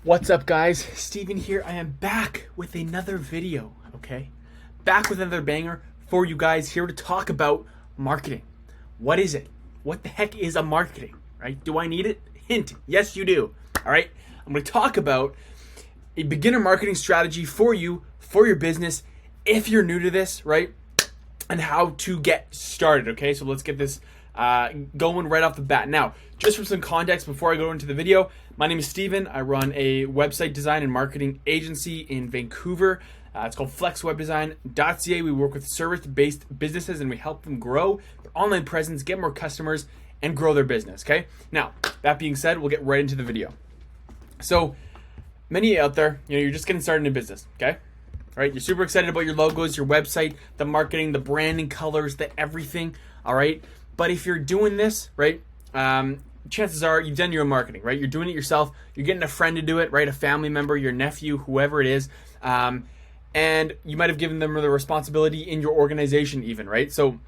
What's up, guys? Steven here. I am back with another video, okay? Back with another banger for you guys, here to talk about marketing. What is it? What the heck is a marketing, right? Do I need it? Hint, yes you do, all right? I'm gonna talk about a beginner marketing strategy for you, for your business, if you're new to this, right? And how to get started, okay? So let's get this going right off the bat. Now, just for some context before I go into the video, my name is Steven. I run a website design and marketing agency in Vancouver. It's called flexwebdesign.ca. We work with service-based businesses and we help them grow their online presence, get more customers, and grow their business, okay? Now, that being said, we'll get right into the video. So, many out there, you're just getting started in a business, okay? All right, you're super excited about your logos, your website, the marketing, the branding, colors, the everything, all right? But if you're doing this, right, chances are you've done your own marketing, right? You're doing it yourself. You're getting a friend to do it, right? A family member, your nephew, whoever it is. And you might have given them the responsibility in your organization even, right? So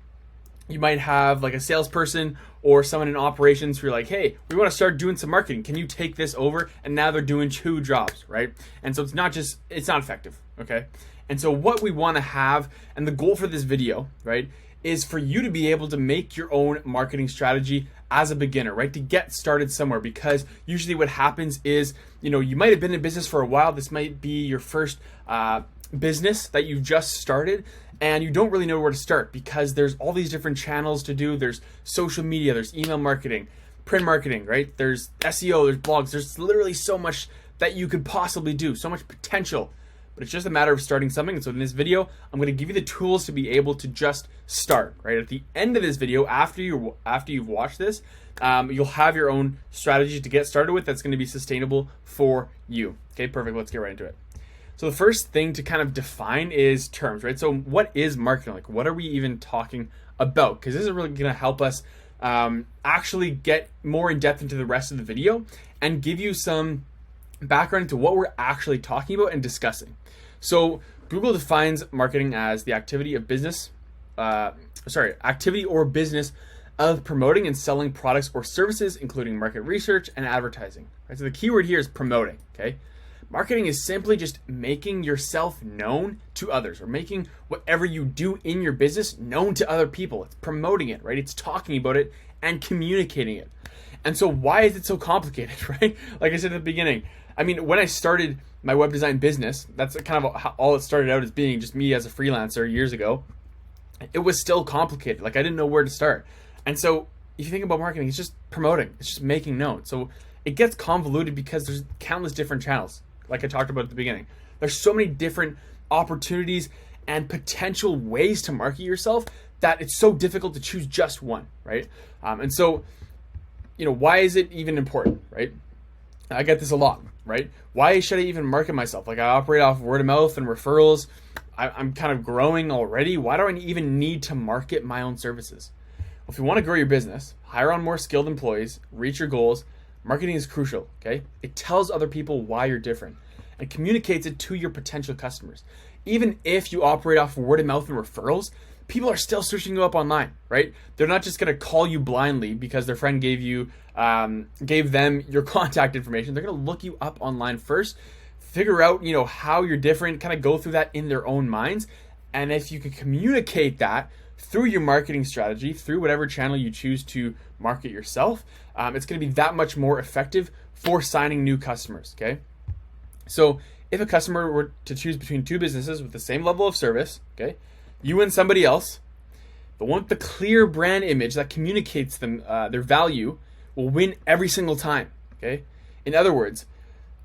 you might have like a salesperson or someone in operations who are like, hey, we want to start doing some marketing. Can you take this over? And now they're doing two jobs, right? And so it's not effective, okay? And so what we want to have, and the goal for this video, right, is for you to be able to make your own marketing strategy as a beginner, right? To get started somewhere, because usually what happens is, you might have been in business for a while. This might be your first business that you've just started, and you don't really know where to start because there's all these different channels to do. There's social media, there's email marketing, print marketing, right? There's SEO, there's blogs. There's literally so much that you could possibly do, so much potential. But it's just a matter of starting something. And so in this video, I'm going to give you the tools to be able to just start, right? At the end of this video, after you've watched this, you'll have your own strategy to get started with that's going to be sustainable for you. Okay, perfect. Let's get right into it. So the first thing to kind of define is terms, right? So what is marketing? Like, what are we even talking about? Because this is really going to help us actually get more in depth into the rest of the video and give you some background into what we're actually talking about and discussing. So Google defines marketing as the activity or business of promoting and selling products or services, including market research and advertising. Right? So the key word here is promoting, okay? Marketing is simply just making yourself known to others, or making whatever you do in your business known to other people. It's promoting it, right? It's talking about it and communicating it. And so why is it so complicated, right? Like I said at the beginning, I mean, when I started my web design business, that's kind of how all it started out as being just me as a freelancer years ago. It was still complicated. Like I didn't know where to start. And so if you think about marketing, it's just promoting. It's just making known. So it gets convoluted because there's countless different channels, like I talked about at the beginning. There's so many different opportunities and potential ways to market yourself that it's so difficult to choose just one, right? And so, why is it even important, right? I get this a lot, right? Why should I even market myself? Like I operate off word of mouth and referrals. I'm kind of growing already. Why do I even need to market my own services? Well, if you want to grow your business, hire on more skilled employees, reach your goals, marketing is crucial, okay? It tells other people why you're different and communicates it to your potential customers. Even if you operate off word of mouth and referrals, people are still searching you up online, right? They're not just going to call you blindly because their friend gave them your contact information. They're going to look you up online first, figure out, how you're different, kind of go through that in their own minds. And if you can communicate that through your marketing strategy, through whatever channel you choose to market yourself, it's going to be that much more effective for signing new customers, okay? So if a customer were to choose between two businesses with the same level of service, okay, you and somebody else, the one with the clear brand image that communicates them their value will win every single time, okay? In other words,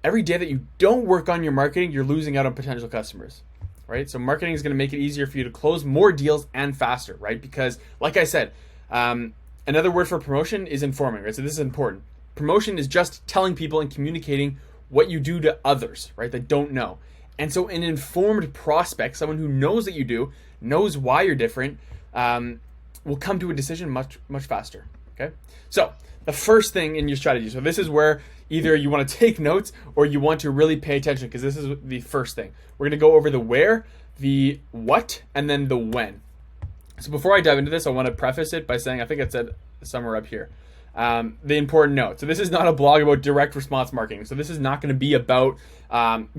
every day that you don't work on your marketing, you're losing out on potential customers, right? So marketing is going to make it easier for you to close more deals and faster, right? Because like I said, another word for promotion is informing, right? So this is important. Promotion is just telling people and communicating what you do to others, right, that don't know. And so an informed prospect, someone who knows that you do, knows why you're different, will come to a decision much, much faster, okay? So the first thing in your strategy, so this is where either you want to take notes or you want to really pay attention, because this is the first thing. We're going to go over the where, the what, and then the when. So before I dive into this, I want to preface it by saying, I think I said somewhere up here, the important note. So this is not a blog about direct response marketing. So this is not going to be about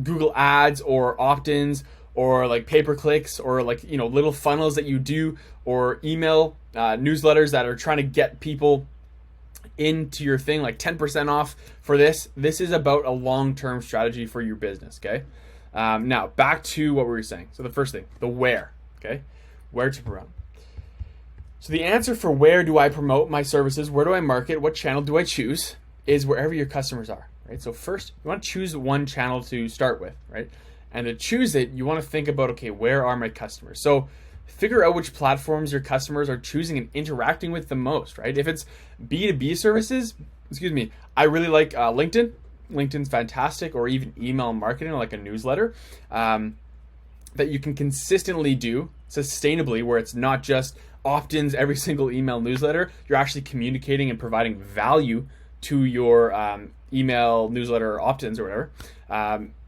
Google Ads or opt-ins or like pay-per-clicks or like, you know, little funnels that you do or email newsletters that are trying to get people into your thing, like 10% off for this. This is about a long-term strategy for your business, okay? Now, back to what we were saying. So the first thing, the where, okay? Where to promote. So the answer for where do I promote my services, where do I market, what channel do I choose, is wherever your customers are, right? So first, you want to choose one channel to start with, right? And to choose it, you want to think about, okay, where are my customers? So figure out which platforms your customers are choosing and interacting with the most, right? If it's B2B services, I really like LinkedIn. LinkedIn's fantastic, or even email marketing, like a newsletter that you can consistently do sustainably, where it's not just opt-ins every single email newsletter. You're actually communicating and providing value to your email newsletter or opt-ins or whatever.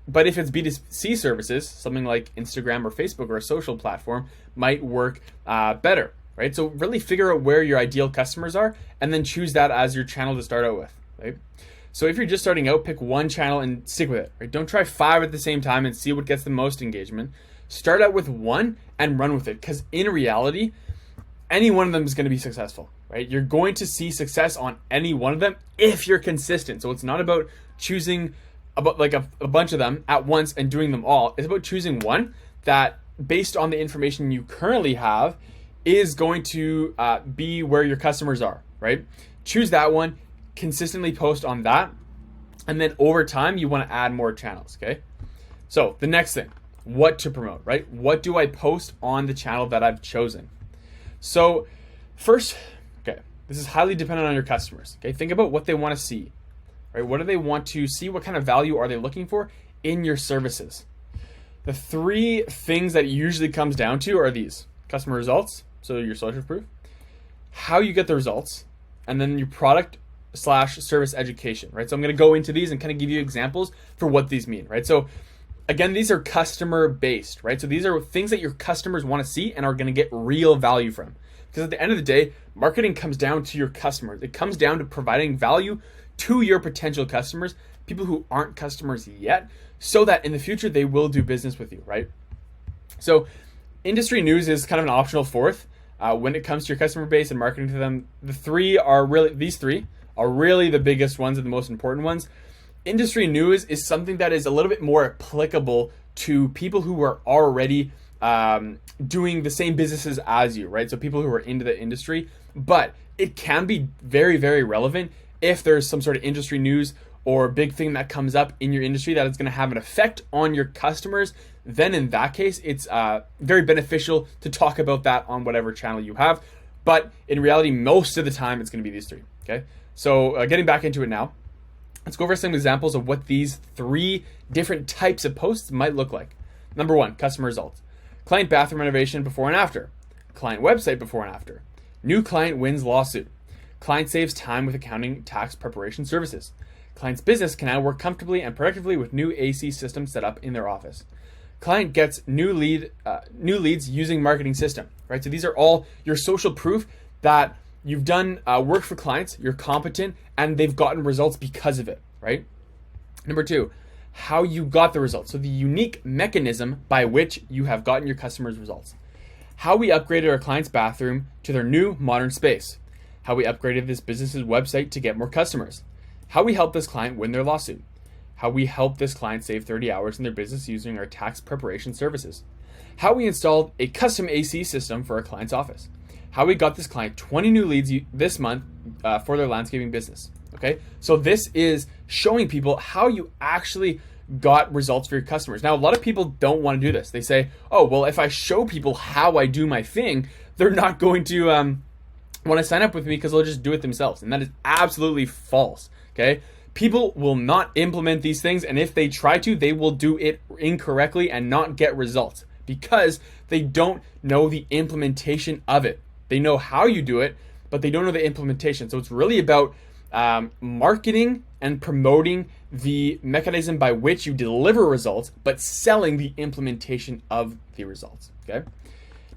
But if it's B2C services, something like Instagram or Facebook or a social platform might work better, right? So really figure out where your ideal customers are and then choose that as your channel to start out with, right? So if you're just starting out, pick one channel and stick with it, right? Don't try 5 at the same time and see what gets the most engagement. Start out with one and run with it, because in reality, any one of them is going to be successful, right? You're going to see success on any one of them if you're consistent. So it's not about choosing about like a bunch of them at once and doing them all. It's about choosing one that, based on the information you currently have, is going to be where your customers are, right? Choose that one, consistently post on that, and then over time you want to add more channels, okay? So the next thing, what to promote, right? What do I post on the channel that I've chosen? So first, okay, this is highly dependent on your customers, okay? Think about what they want to see, right? What do they want to see? What kind of value are they looking for in your services? The 3 things that it usually comes down to are these: customer results, so your social proof, how you get the results, and then your product/service education, right? So I'm going to go into these and kind of give you examples for what these mean, right? So again, these are customer based, right? So these are things that your customers want to see and are going to get real value from. Because at the end of the day, marketing comes down to your customers. It comes down to providing value to your potential customers, people who aren't customers yet, so that in the future they will do business with you, right? So industry news is kind of an optional fourth when it comes to your customer base and marketing to them. These 3 are really the biggest ones and the most important ones. Industry news is something that is a little bit more applicable to people who are already doing the same businesses as you, right? So people who are into the industry, but it can be very, very relevant if there's some sort of industry news or big thing that comes up in your industry that is going to have an effect on your customers. Then in that case, it's very beneficial to talk about that on whatever channel you have. But in reality, most of the time, it's going to be these 3, okay? So getting back into it now, let's go over some examples of what these 3 different types of posts might look like. Number 1, customer results. Client bathroom renovation before and after. Client website before and after. New client wins lawsuit. Client saves time with accounting tax preparation services. Client's business can now work comfortably and productively with new AC system set up in their office. Client gets new leads using marketing system, right? So these are all your social proof that you've done work for clients, you're competent, and they've gotten results because of it, right? Number 2, how you got the results. So the unique mechanism by which you have gotten your customers' results. How we upgraded our client's bathroom to their new modern space. How we upgraded this business's website to get more customers. How we helped this client win their lawsuit. How we helped this client save 30 hours in their business using our tax preparation services. How we installed a custom AC system for our client's office. How we got this client 20 new leads this month for their landscaping business. Okay, so this is showing people how you actually got results for your customers. Now, a lot of people don't want to do this. They say, oh, well, if I show people how I do my thing, they're not going to want to sign up with me because they'll just do it themselves. And that is absolutely false. Okay, people will not implement these things. And if they try to, they will do it incorrectly and not get results because they don't know the implementation of it. They know how you do it, but they don't know the implementation. So it's really about marketing and promoting the mechanism by which you deliver results, but selling the implementation of the results. Okay.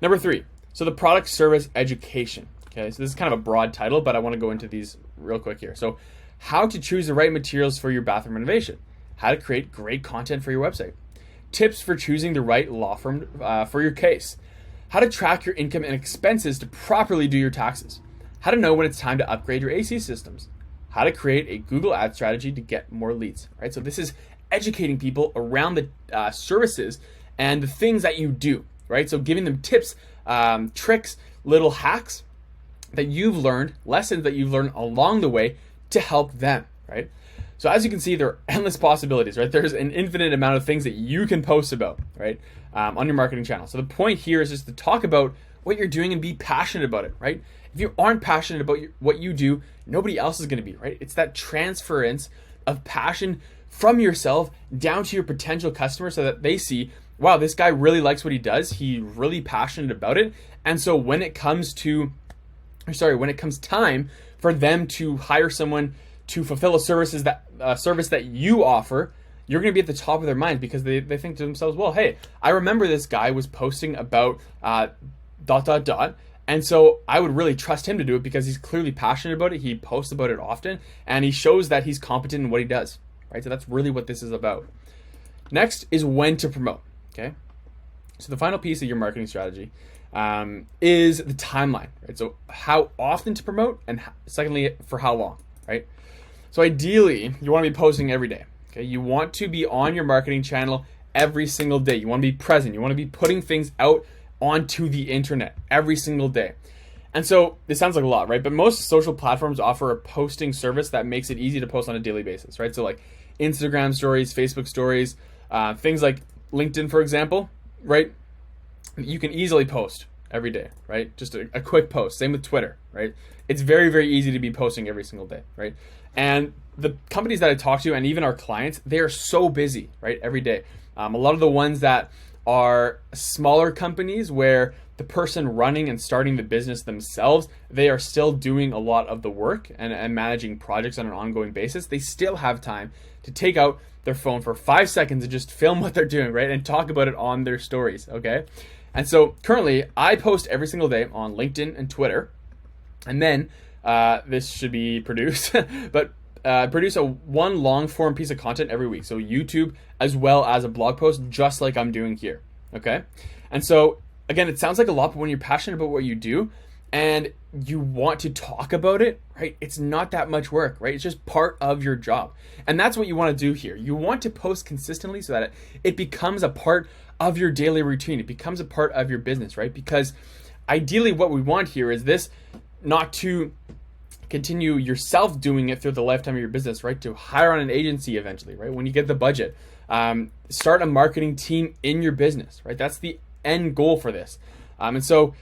Number 3, so the product service education. Okay, so this is kind of a broad title, but I want to go into these real quick here. So, how to choose the right materials for your bathroom renovation, how to create great content for your website, tips for choosing the right law firm for your case, how to track your income and expenses to properly do your taxes, how to know when it's time to upgrade your AC systems, how to create a Google ad strategy to get more leads, right? So this is educating people around the services and the things that you do, right? So giving them tips, tricks, little hacks that you've learned, lessons that you've learned along the way to help them, right? So as you can see, there are endless possibilities, right? There's an infinite amount of things that you can post about, right? On your marketing channel. So the point here is just to talk about what you're doing and be passionate about it, right? If you aren't passionate about what you do, nobody else is going to be, right? It's that transference of passion from yourself down to your potential customer so that they see, wow, this guy really likes what he does. He's really passionate about it. And so when it comes time for them to hire someone to fulfill a service that you offer, you're going to be at the top of their mind because they think to themselves, well, hey, I remember this guy was posting about ... And so I would really trust him to do it because he's clearly passionate about it. He posts about it often and he shows that he's competent in what he does, right? So that's really what this is about. Next is when to promote, okay? So the final piece of your marketing strategy is the timeline, right? So how often to promote, and secondly, for how long, right? So ideally, you want to be posting every day, okay? You want to be on your marketing channel every single day. You want to be present. You want to be putting things out onto the internet every single day. And so this sounds like a lot, right? But most social platforms offer a posting service that makes it easy to post on a daily basis, right? So like Instagram stories, Facebook stories, things like LinkedIn, for example, right? You can easily post every day, right? Just a quick post. Same with Twitter, right? It's very, very easy to be posting every single day, right? And the companies that I talk to and even our clients, they are so busy, right? Every day. A lot of the ones that are smaller companies where the person running and starting the business themselves, they are still doing a lot of the work and managing projects on an ongoing basis. They still have time to take out their phone for 5 seconds and just film what they're doing, right? And talk about it on their stories, okay? And so currently, I post every single day on LinkedIn and Twitter. And then this should be produced, but produce one long form piece of content every week. So YouTube as well as a blog post, just like I'm doing here. Okay. And so again, it sounds like a lot, but when you're passionate about what you do and you want to talk about it, right? It's not that much work, right? It's just part of your job. And that's what you want to do here. You want to post consistently so that it becomes a part of your daily routine. It becomes a part of your business, right? Because ideally what we want here is this, not to continue yourself doing it through the lifetime of your business, right? To hire on an agency eventually, right? When you get the budget, start a marketing team in your business, right? That's the end goal for this. And so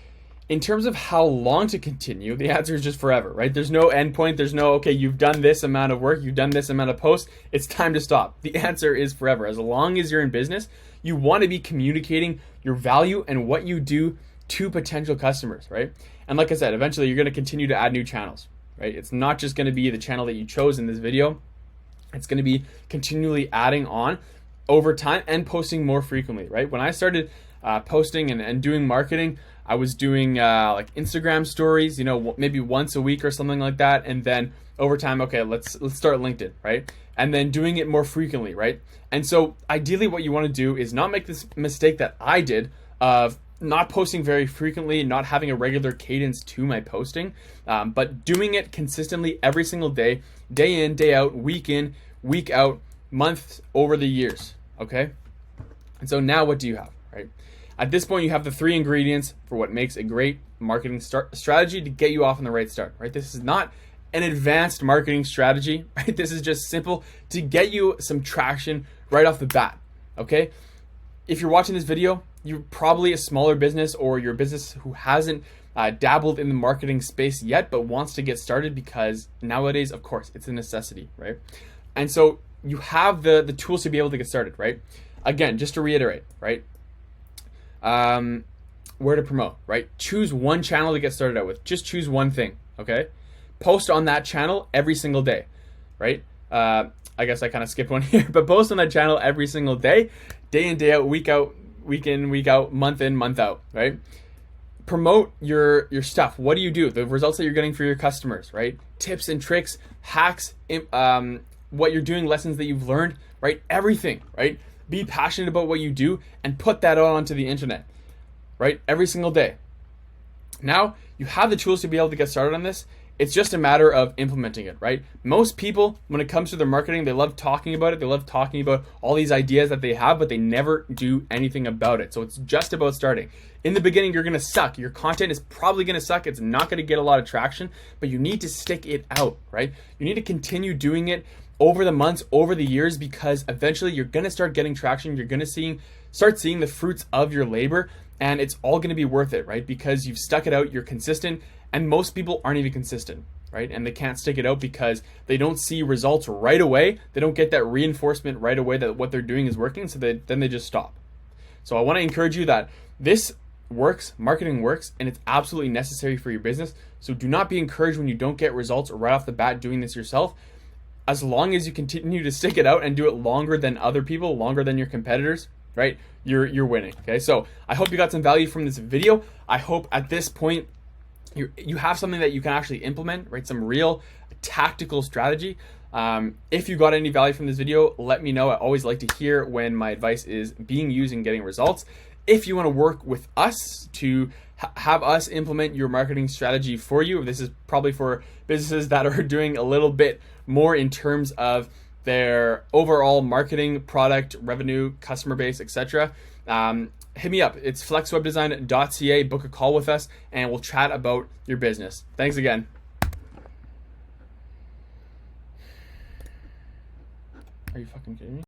in terms of how long to continue, the answer is just forever, right? There's no end point. There's no, okay, you've done this amount of work, you've done this amount of posts, it's time to stop. The answer is forever. As long as you're in business, you want to be communicating your value and what you do to potential customers, right? And like I said, eventually you're going to continue to add new channels, right? It's not just going to be the channel that you chose in this video. It's going to be continually adding on over time and posting more frequently, right? When I started posting and doing marketing, I was doing like Instagram stories, maybe once a week or something like that. And then over time, okay, let's start LinkedIn, right? And then doing it more frequently, right? And so ideally what you want to do is not make this mistake that I did of not posting very frequently, not having a regular cadence to my posting, but doing it consistently every single day, day in, day out, week in, week out, months over the years, okay? And so now what do you have, right? At this point, you have the 3 ingredients for what makes a great marketing strategy to get you off on the right start, right? This is not an advanced marketing strategy, right? This is just simple to get you some traction right off the bat, okay? If you're watching this video, you're probably a smaller business or you're a business who hasn't dabbled in the marketing space yet, but wants to get started because nowadays, of course, it's a necessity, right? And so you have the tools to be able to get started, right? Again, just to reiterate, right? Where to promote, right? Choose one channel to get started out with. Just choose one thing, okay? Post on that channel every single day, right? I guess I kind of skipped one here, but post on that channel every single day in, day out, week in, week out, month in, month out, right? promote your stuff. What do? The results that you're getting for your customers, right? Tips and tricks, hacks, what you're doing, lessons that you've learned, right? Everything, right? Be passionate about what you do and put that out onto the internet, right? Every single day. Now you have the tools to be able to get started on this. It's just a matter of implementing it, right? Most people, when it comes to their marketing, they love talking about it. They love talking about all these ideas that they have, but they never do anything about it. So it's just about starting. In the beginning, you're going to suck. Your content is probably going to suck. It's not going to get a lot of traction, but you need to stick it out, right? You need to continue doing it over the months, over the years, because eventually you're going to start getting traction. You're going to start seeing the fruits of your labor, and it's all going to be worth it, right? Because you've stuck it out, you're consistent, and most people aren't even consistent, right? And they can't stick it out because they don't see results right away. They don't get that reinforcement right away that what they're doing is working, so then they just stop. So I want to encourage you that this works, marketing works, and it's absolutely necessary for your business. So do not be encouraged when you don't get results right off the bat doing this yourself. As long as you continue to stick it out and do it longer than other people, longer than your competitors, right? You're winning. Okay, so I hope you got some value from this video. I hope at this point you have something that you can actually implement, right? Some real tactical strategy. If you got any value from this video, let me know. I always like to hear when my advice is being used and getting results. If you want to work with us to have us implement your marketing strategy for you, this is probably for businesses that are doing a little bit more in terms of their overall marketing, product, revenue, customer base, etc. Hit me up. It's flexwebdesign.ca. Book a call with us and we'll chat about your business. Thanks again. Are you fucking kidding me?